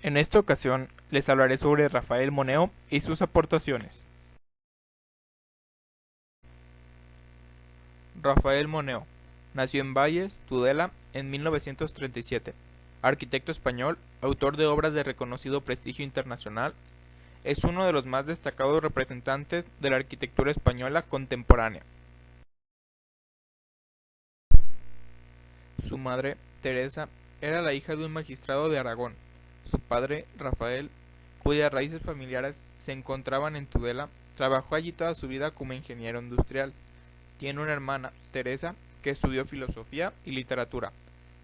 En esta ocasión les hablaré sobre Rafael Moneo y sus aportaciones. Rafael Moneo nació en Valles, Tudela, en 1937. Arquitecto español, autor de obras de reconocido prestigio internacional, es uno de los más destacados representantes de la arquitectura española contemporánea. Su madre, Teresa, era la hija de un magistrado de Aragón. Su padre, Rafael, cuyas raíces familiares se encontraban en Tudela, trabajó allí toda su vida como ingeniero industrial. Tiene una hermana, Teresa, que estudió filosofía y literatura.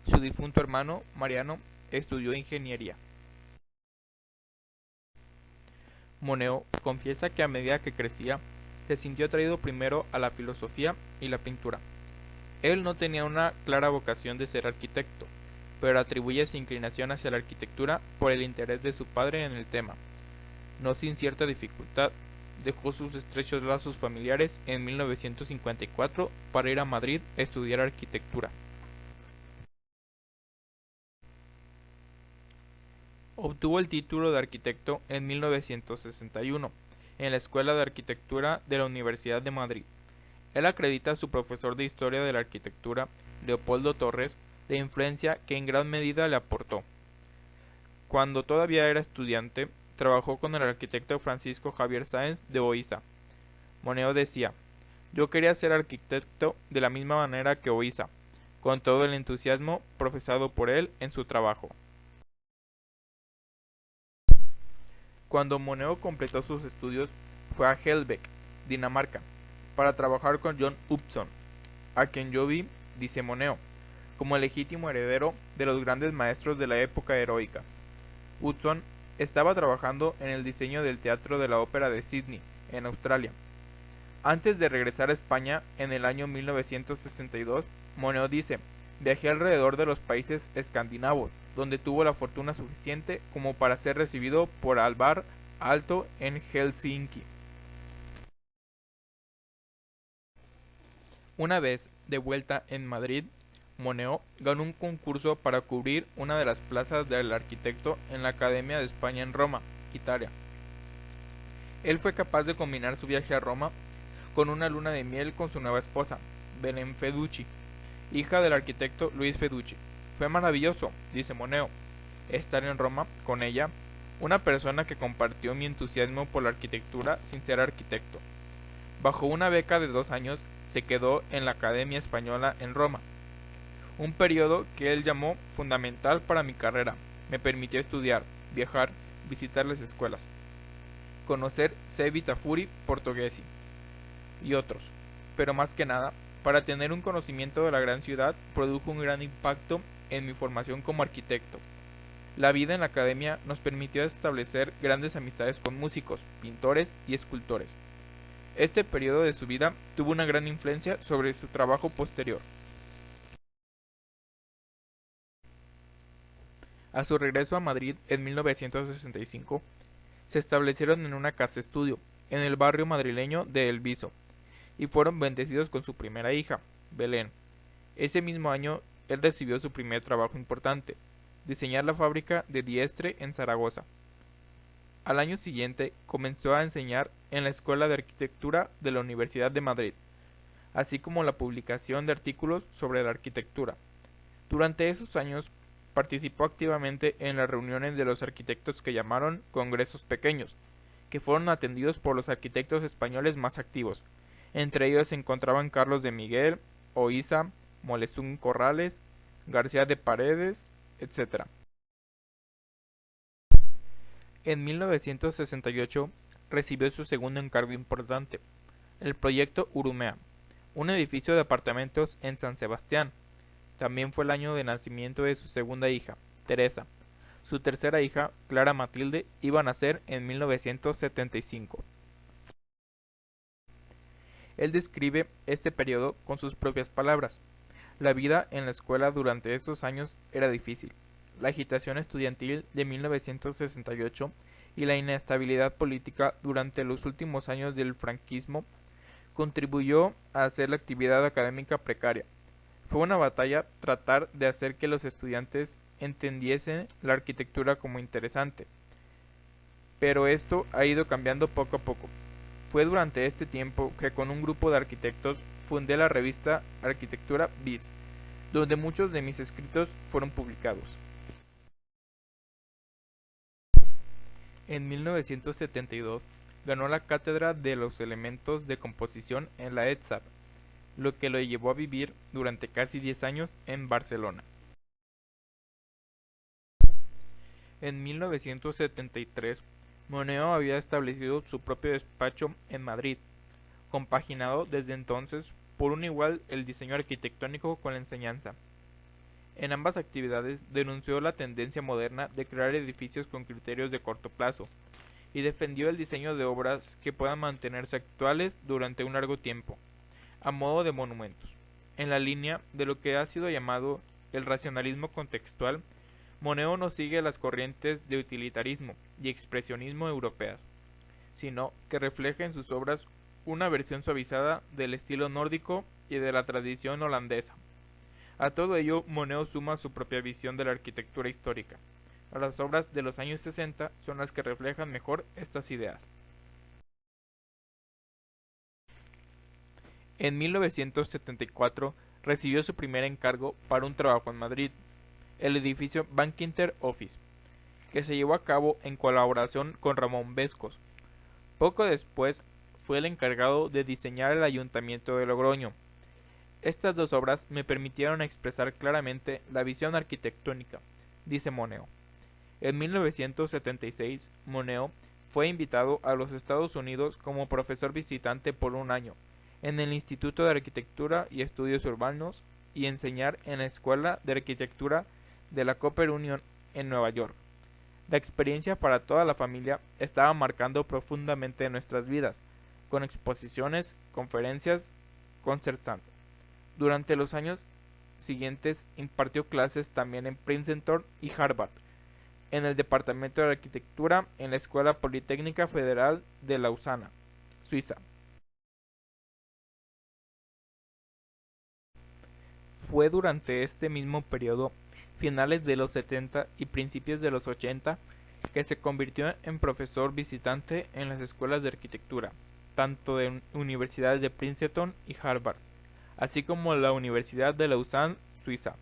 Su difunto hermano, Mariano, estudió ingeniería. Moneo confiesa que a medida que crecía, se sintió atraído primero a la filosofía y la pintura. Él no tenía una clara vocación de ser arquitecto, pero atribuye su inclinación hacia la arquitectura por el interés de su padre en el tema. No sin cierta dificultad, dejó sus estrechos lazos familiares en 1954 para ir a Madrid a estudiar arquitectura. Obtuvo el título de arquitecto en 1961 en la Escuela de Arquitectura de la Universidad de Madrid. Él acredita a su profesor de Historia de la Arquitectura, Leopoldo Torres, la influencia que en gran medida le aportó. Cuando todavía era estudiante, trabajó con el arquitecto Francisco Javier Sáenz de Oiza. Moneo decía: "Yo quería ser arquitecto de la misma manera que Oiza", con todo el entusiasmo profesado por él en su trabajo. Cuando Moneo completó sus estudios, fue a Helbeck, Dinamarca, para trabajar con John Upson, a quien yo vi, dice Moneo, como el legítimo heredero de los grandes maestros de la época heroica. Hudson estaba trabajando en el diseño del Teatro de la Ópera de Sydney, en Australia. Antes de regresar a España en el año 1962, Moneo dice: "Viajé alrededor de los países escandinavos, donde tuvo la fortuna suficiente como para ser recibido por Alvar Aalto en Helsinki". Una vez de vuelta en Madrid, Moneo ganó un concurso para cubrir una de las plazas del arquitecto en la Academia de España en Roma, Italia. Él fue capaz de combinar su viaje a Roma con una luna de miel con su nueva esposa, Belén Feducci, hija del arquitecto Luis Feducci. "Fue maravilloso", dice Moneo, "estar en Roma con ella, una persona que compartió mi entusiasmo por la arquitectura sin ser arquitecto. Bajo una beca de 2 años, se quedó en la Academia Española en Roma, un periodo que él llamó fundamental para mi carrera. Me permitió estudiar, viajar, visitar las escuelas, conocer Cevita-Furi Portoghesi y otros, pero más que nada, para tener un conocimiento de la gran ciudad, produjo un gran impacto en mi formación como arquitecto. La vida en la academia nos permitió establecer grandes amistades con músicos, pintores y escultores. Este periodo de su vida tuvo una gran influencia sobre su trabajo posterior". A su regreso a Madrid en 1965, se establecieron en una casa estudio, en el barrio madrileño de El Viso, y fueron bendecidos con su primera hija, Belén. Ese mismo año, él recibió su primer trabajo importante: diseñar la fábrica de Diestre en Zaragoza. Al año siguiente, comenzó a enseñar en la Escuela de Arquitectura de la Universidad de Madrid, así como la publicación de artículos sobre la arquitectura. Durante esos años, participó activamente en las reuniones de los arquitectos que llamaron congresos pequeños, que fueron atendidos por los arquitectos españoles más activos. Entre ellos se encontraban Carlos de Miguel, Oíza, Molezún Corrales, García de Paredes, etc. En 1968 recibió su segundo encargo importante, el proyecto Urumea, un edificio de apartamentos en San Sebastián. También fue el año de nacimiento de su segunda hija, Teresa. Su tercera hija, Clara Matilde, iba a nacer en 1975. Él describe este periodo con sus propias palabras: "La vida en la escuela durante esos años era difícil. La agitación estudiantil de 1968 y la inestabilidad política durante los últimos años del franquismo contribuyó a hacer la actividad académica precaria. Fue una batalla tratar de hacer que los estudiantes entendiesen la arquitectura como interesante. Pero esto ha ido cambiando poco a poco. Fue durante este tiempo que con un grupo de arquitectos fundé la revista Arquitectura Biz, donde muchos de mis escritos fueron publicados. En 1972 ganó la cátedra de los elementos de composición en la ETSAB, lo que lo llevó a vivir durante casi 10 años en Barcelona. En 1973, Moneo había establecido su propio despacho en Madrid, compaginado desde entonces por un igual el diseño arquitectónico con la enseñanza. En ambas actividades denunció la tendencia moderna de crear edificios con criterios de corto plazo, y defendió el diseño de obras que puedan mantenerse actuales durante un largo tiempo, a modo de monumentos. En la línea de lo que ha sido llamado el racionalismo contextual, Moneo no sigue las corrientes de utilitarismo y expresionismo europeas, sino que refleja en sus obras una versión suavizada del estilo nórdico y de la tradición holandesa. A todo ello, Moneo suma su propia visión de la arquitectura histórica. Las obras de los años 60 son las que reflejan mejor estas ideas. En 1974 recibió su primer encargo para un trabajo en Madrid, el edificio Bankinter Office, que se llevó a cabo en colaboración con Ramón Vescos. Poco después fue el encargado de diseñar el Ayuntamiento de Logroño. Estas dos obras me permitieron expresar claramente la visión arquitectónica, dice Moneo. En 1976, Moneo fue invitado a los Estados Unidos como profesor visitante por un año en el Instituto de Arquitectura y Estudios Urbanos y enseñar en la Escuela de Arquitectura de la Cooper Union en Nueva York. La experiencia para toda la familia estaba marcando profundamente nuestras vidas, con exposiciones, conferencias, concerts. Durante los años siguientes impartió clases también en Princeton y Harvard, en el Departamento de Arquitectura en la Escuela Politécnica Federal de Lausana, Suiza. Fue durante este mismo periodo, finales de los 70 y principios de los 80, que se convirtió en profesor visitante en las escuelas de arquitectura, tanto de universidades de Princeton y Harvard, así como la Universidad de Lausanne, Suiza.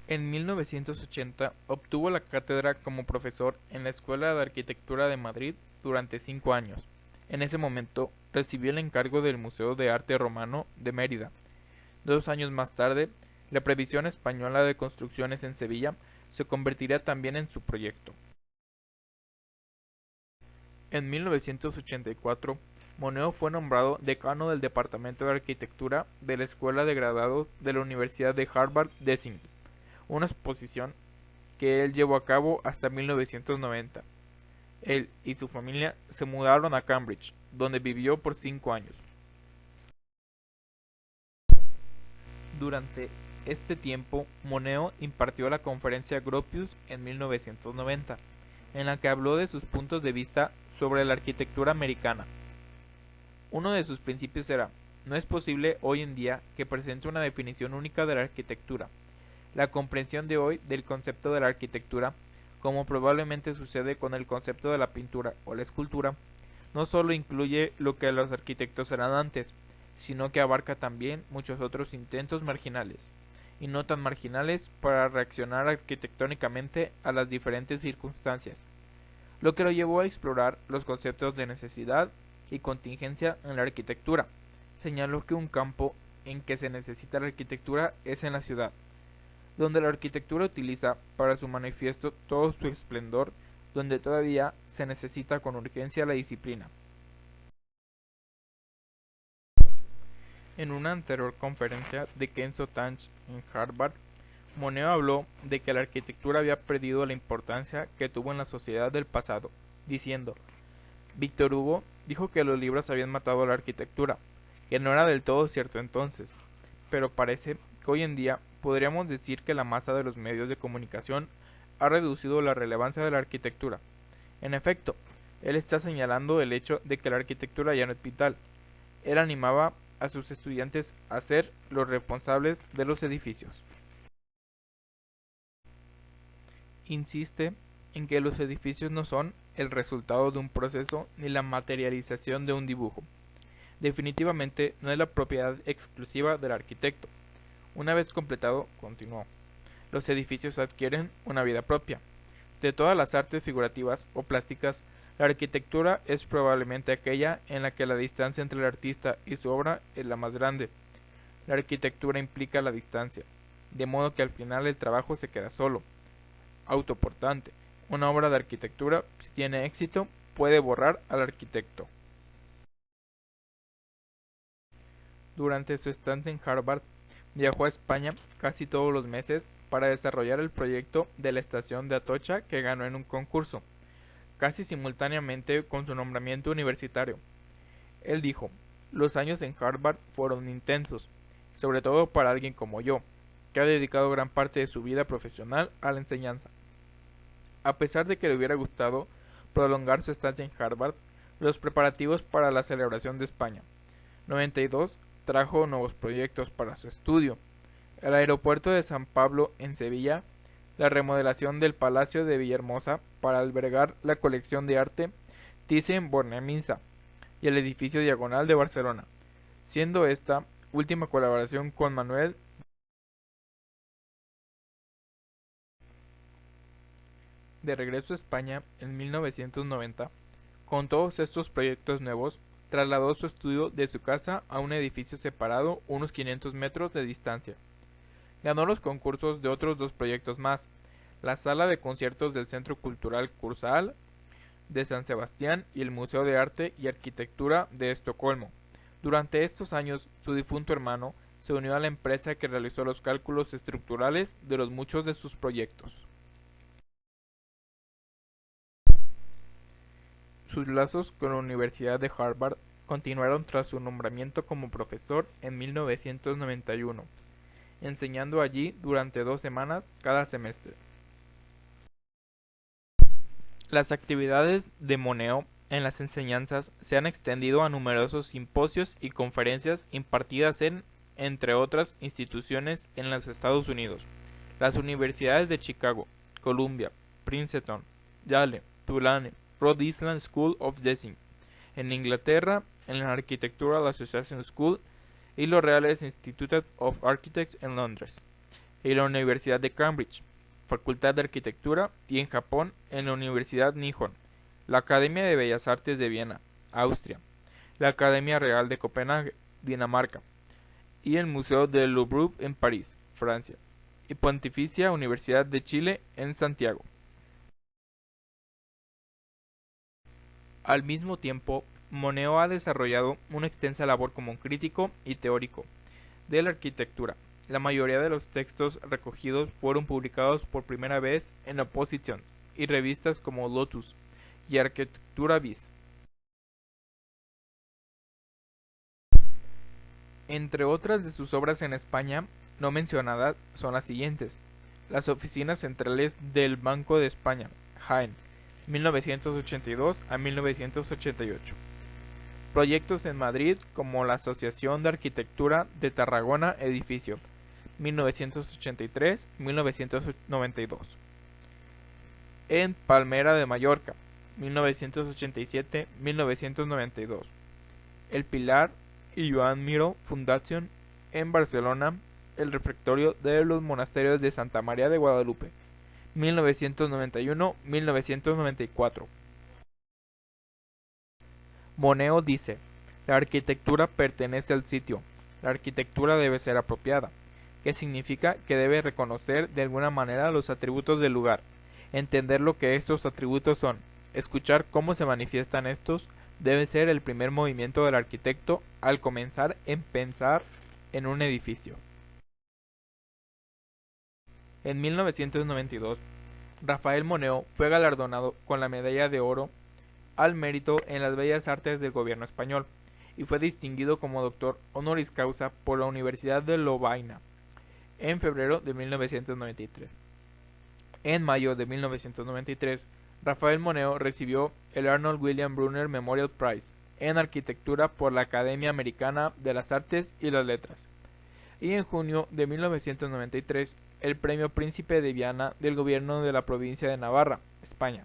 En 1980 obtuvo la cátedra como profesor en la Escuela de Arquitectura de Madrid durante 5 años. En ese momento recibió el encargo del Museo de Arte Romano de Mérida. 2 años más tarde, la Previsión Española de Construcciones en Sevilla se convertiría también en su proyecto. En 1984, Moneo fue nombrado decano del Departamento de Arquitectura de la Escuela de Graduados de la Universidad de Harvard-Design, una exposición que él llevó a cabo hasta 1990. Él y su familia se mudaron a Cambridge, donde vivió por 5 años. Durante este tiempo, Moneo impartió la conferencia Gropius en 1990, en la que habló de sus puntos de vista sobre la arquitectura americana. Uno de sus principios era: no es posible hoy en día que presente una definición única de la arquitectura. La comprensión de hoy del concepto de la arquitectura, como probablemente sucede con el concepto de la pintura o la escultura, no solo incluye lo que los arquitectos eran antes, sino que abarca también muchos otros intentos marginales, y no tan marginales, para reaccionar arquitectónicamente a las diferentes circunstancias, lo que lo llevó a explorar los conceptos de necesidad y contingencia en la arquitectura. Señaló que un campo en que se necesita la arquitectura es en la ciudad, donde la arquitectura utiliza para su manifiesto todo su esplendor, donde todavía se necesita con urgencia la disciplina. En una anterior conferencia de Kenzo Tange en Harvard, Moneo habló de que la arquitectura había perdido la importancia que tuvo en la sociedad del pasado, diciendo: Víctor Hugo dijo que los libros habían matado a la arquitectura, que no era del todo cierto entonces, pero parece que hoy en día podríamos decir que la masa de los medios de comunicación ha reducido la relevancia de la arquitectura. En efecto, él está señalando el hecho de que la arquitectura ya no es vital. Él animaba a sus estudiantes a ser los responsables de los edificios. insiste en que los edificios no son el resultado de un proceso ni la materialización de un dibujo. Definitivamente no es la propiedad exclusiva del arquitecto. Una vez completado, continuó, los edificios adquieren una vida propia. De todas las artes figurativas o plásticas, la arquitectura es probablemente aquella en la que la distancia entre el artista y su obra es la más grande. La arquitectura implica la distancia, de modo que al final el trabajo se queda solo, autoportante. Una obra de arquitectura, si tiene éxito, puede borrar al arquitecto. Durante su estancia en Harvard, viajó a España casi todos los meses para desarrollar el proyecto de la estación de Atocha que ganó en un concurso, casi simultáneamente con su nombramiento universitario. Él dijo, los años en Harvard fueron intensos, sobre todo para alguien como yo, que ha dedicado gran parte de su vida profesional a la enseñanza. A pesar de que le hubiera gustado prolongar su estancia en Harvard, los preparativos para la celebración de España 92 trajo nuevos proyectos para su estudio: el aeropuerto de San Pablo en Sevilla, la remodelación del Palacio de Villahermosa para albergar la colección de arte Thyssen-Bornemisza y el edificio Diagonal de Barcelona, siendo esta última colaboración con Manuel. De regreso a España en 1990, con todos estos proyectos nuevos, trasladó su estudio de su casa a un edificio separado unos 500 metros de distancia. Ganó los concursos de otros dos proyectos más: la sala de conciertos del Centro Cultural Cursal de San Sebastián y el Museo de Arte y Arquitectura de Estocolmo. Durante estos años, su difunto hermano se unió a la empresa que realizó los cálculos estructurales de los muchos de sus proyectos. Sus lazos con la Universidad de Harvard continuaron tras su nombramiento como profesor en 1991, enseñando allí durante 2 semanas cada semestre. Las actividades de Moneo en las enseñanzas se han extendido a numerosos simposios y conferencias impartidas en, entre otras instituciones en los Estados Unidos, las universidades de Chicago, Columbia, Princeton, Yale, Tulane, Rhode Island School of Design, en Inglaterra, en la Architectural Association School y los Reales Institute of Architects en Londres, y la Universidad de Cambridge, Facultad de Arquitectura, y en Japón, en la Universidad Nihon, la Academia de Bellas Artes de Viena, Austria, la Academia Real de Copenhague, Dinamarca, y el Museo del Louvre en París, Francia, y Pontificia Universidad de Chile en Santiago. Al mismo tiempo, Moneo ha desarrollado una extensa labor como crítico y teórico de la arquitectura. La mayoría de los textos recogidos fueron publicados por primera vez en Opposition y revistas como Lotus y Arquitectura Vis. Entre otras de sus obras en España, no mencionadas, son las siguientes: las oficinas centrales del Banco de España, Jaén, 1982 a 1988. Proyectos en Madrid como la Asociación de Arquitectura de Tarragona Edificio, 1983-1992. En Palmera de Mallorca, 1987-1992. El Pilar y Joan Miró Fundación en Barcelona, el refectorio de los monasterios de Santa María de Guadalupe, 1991-1994. Moneo dice: la arquitectura pertenece al sitio, la arquitectura debe ser apropiada, que significa que debe reconocer de alguna manera los atributos del lugar, entender lo que estos atributos son, escuchar cómo se manifiestan estos, debe ser el primer movimiento del arquitecto al comenzar en pensar en un edificio. En 1992, Rafael Moneo fue galardonado con la Medalla de Oro al Mérito en las Bellas Artes del gobierno español y fue distinguido como doctor honoris causa por la Universidad de Lovaina en febrero de 1993. En mayo de 1993, Rafael Moneo recibió el Arnold William Brunner Memorial Prize en Arquitectura por la Academia Americana de las Artes y las Letras. Y en junio de 1993 el Premio Príncipe de Viana del Gobierno de la Provincia de Navarra, España.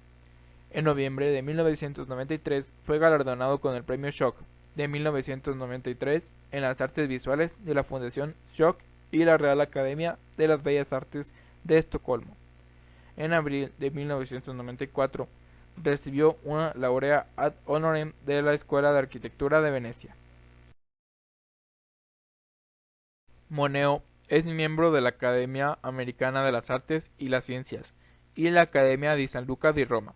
En noviembre de 1993 fue galardonado con el Premio Schock de 1993 en las artes visuales de la Fundación Schock y la Real Academia de las Bellas Artes de Estocolmo. En abril de 1994 recibió una laurea ad honorem de la Escuela de Arquitectura de Venecia. Moneo es miembro de la Academia Americana de las Artes y las Ciencias y la Academia di San Luca di Roma.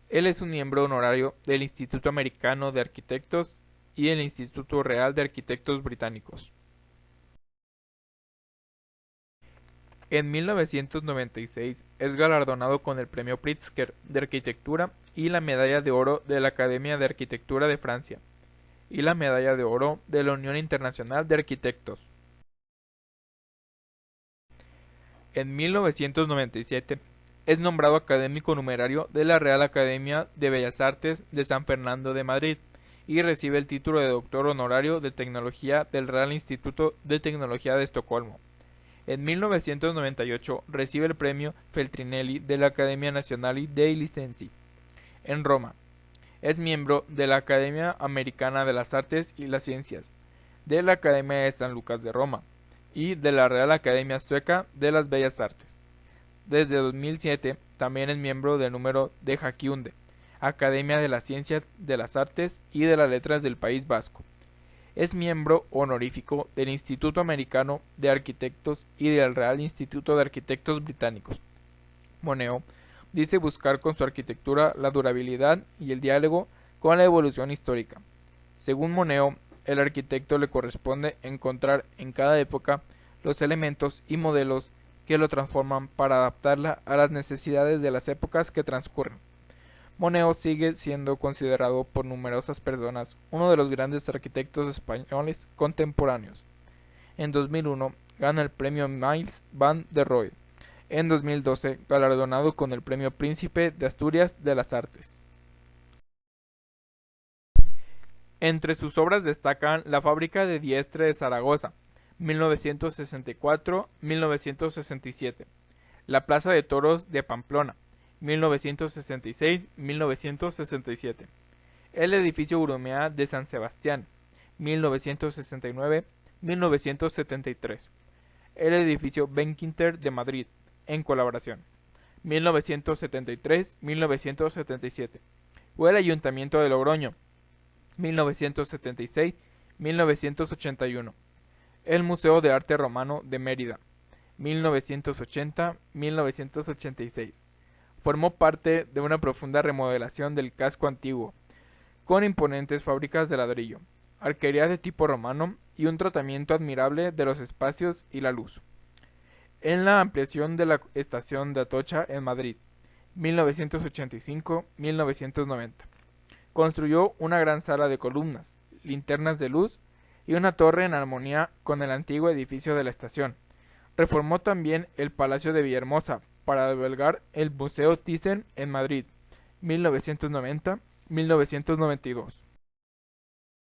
Él es un miembro honorario del Instituto Americano de Arquitectos y el Instituto Real de Arquitectos Británicos. En 1996 es galardonado con el Premio Pritzker de Arquitectura y la Medalla de Oro de la Academia de Arquitectura de Francia y la Medalla de Oro de la Unión Internacional de Arquitectos. En 1997 es nombrado académico numerario de la Real Academia de Bellas Artes de San Fernando de Madrid y recibe el título de doctor honorario de Tecnología del Real Instituto de Tecnología de Estocolmo. En 1998 recibe el premio Feltrinelli de la Accademia Nazionale dei Licenzi. En Roma, es miembro de la Academia Americana de las Artes y las Ciencias, de la Academia de San Lucas de Roma y de la Real Academia Sueca de las Bellas Artes. Desde 2007 también es miembro del número de Jaquiunde, Academia de las Ciencias de las Artes y de las Letras del País Vasco. Es miembro honorífico del Instituto Americano de Arquitectos y del Real Instituto de Arquitectos Británicos. Moneo dice buscar con su arquitectura la durabilidad y el diálogo con la evolución histórica. Según Moneo, el arquitecto le corresponde encontrar en cada época los elementos y modelos que lo transforman para adaptarla a las necesidades de las épocas que transcurren. Moneo sigue siendo considerado por numerosas personas uno de los grandes arquitectos españoles contemporáneos. En 2001 gana el premio Miles van der Rohe. En 2012 galardonado con el premio Príncipe de Asturias de las Artes. Entre sus obras destacan La fábrica de diestre de Zaragoza, 1964-1967, La plaza de toros de Pamplona, 1966-1967, el edificio Urumea de San Sebastián, 1969-1973, el edificio Benquinter de Madrid, en colaboración, 1973-1977, o el ayuntamiento de Logroño, 1976-1981, el Museo de Arte Romano de Mérida, 1980-1986. Formó parte de una profunda remodelación del casco antiguo, con imponentes fábricas de ladrillo, arquerías de tipo romano y un tratamiento admirable de los espacios y la luz. En la ampliación de la estación de Atocha en Madrid, 1985-1990. Construyó una gran sala de columnas, linternas de luz y una torre en armonía con el antiguo edificio de la estación. Reformó también el Palacio de Villahermosa para albergar el Museo Thyssen en Madrid, 1990-1992.